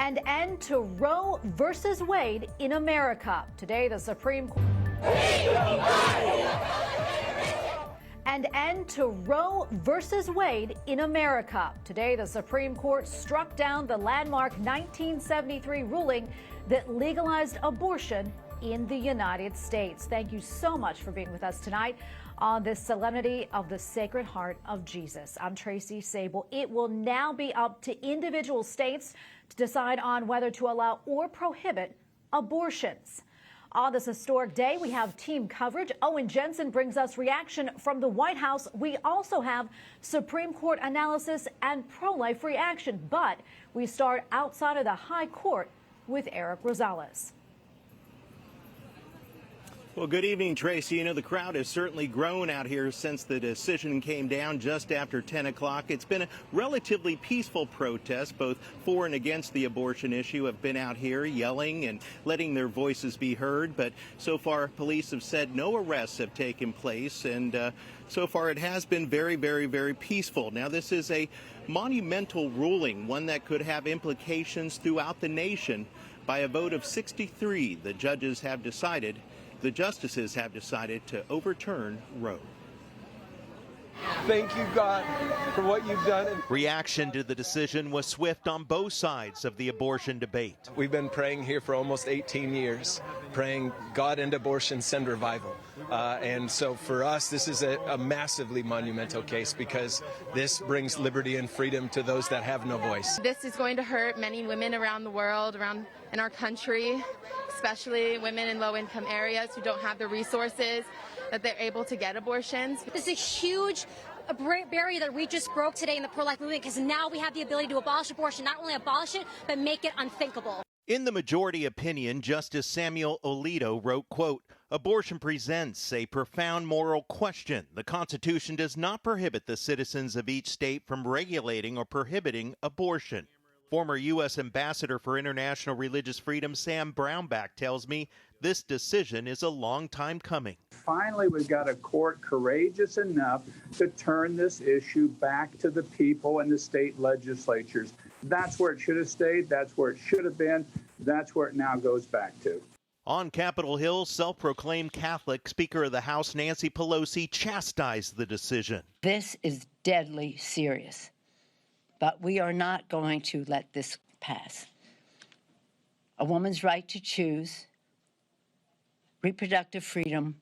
An end to Roe versus Wade in America. Today, the Supreme Court. An end to Roe versus Wade in America. Today, the Supreme Court struck down the landmark 1973 ruling that legalized abortion in the United States. Thank you so much for being with us tonight on this Solemnity of the Sacred Heart of Jesus. I'm Tracy Sable. It will now be up to individual states to decide on whether to allow or prohibit abortions. On this historic day, we have team coverage. Owen Jensen brings us reaction from the White House. We also have Supreme Court analysis and pro-life reaction. But we start outside of the High Court with Erik Rosales. Well, good evening, Tracy. You know, the crowd has certainly grown out here since the decision came down just after 10 o'clock. It's been a relatively peaceful protest. Both for and against the abortion issue have been out here yelling and letting their voices be heard. But so far, police have said no arrests have taken place. And so far, it has been very, very, very peaceful. Now, this is a monumental ruling, one that could have implications throughout the nation. By a vote of 63, the justices have decided to overturn Roe. Thank you, God, for what you've done. Reaction to the decision was swift on both sides of the abortion debate. We've been praying here for almost 18 years, praying God end abortion, send revival. And so for us, this is a massively monumental case because this brings liberty and freedom to those that have no voice. This is going to hurt many women around the world, around in our country, especially women in low-income areas who don't have the resources that they're able to get abortions. This is a huge barrier that we just broke today in the pro-life movement because now we have the ability to abolish abortion, not only abolish it, but make it unthinkable. In the majority opinion, Justice Alito wrote, quote, "Abortion presents a profound moral question. The Constitution does not prohibit the citizens of each state from regulating or prohibiting abortion." Former U.S. Ambassador for International Religious Freedom Sam Brownback tells me this decision is a long time coming. Finally, we've got a court courageous enough to turn this issue back to the people and the state legislatures. That's where it should have stayed. That's where it should have been. That's where it now goes back to. On Capitol Hill, self-proclaimed Catholic Speaker of the House Nancy Pelosi chastised the decision. This is deadly serious, but we are not going to let this pass. A woman's right to choose, reproductive freedom,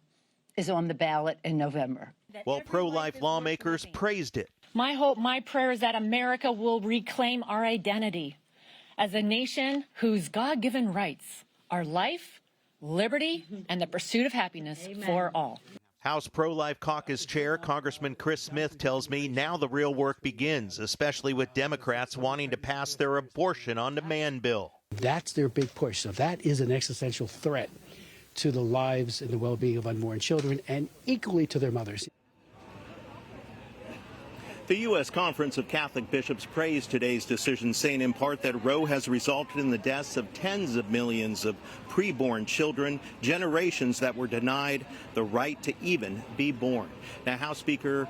is on the ballot in November. While pro-life lawmakers praised it. My hope, my prayer is that America will reclaim our identity as a nation whose God-given rights are life, liberty, and the pursuit of happiness for all. House Pro-Life Caucus Chair Congressman Chris Smith tells me now the real work begins, especially with Democrats wanting to pass their abortion on demand bill. That's their big push. So that is an existential threat to the lives and the well-being of unborn children and equally to their mothers. The U.S. Conference of Catholic Bishops praised today's decision, saying in part that Roe has resulted in the deaths of tens of millions of preborn children, generations that were denied the right to even be born. Now, House Leader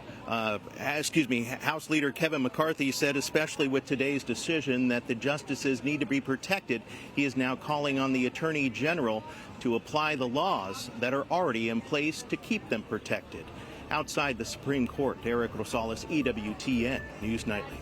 Kevin McCarthy said, especially with today's decision, that the justices need to be protected. He is now calling on the Attorney General to apply the laws that are already in place to keep them protected. Outside the Supreme Court, Erik Rosales, EWTN News Nightly.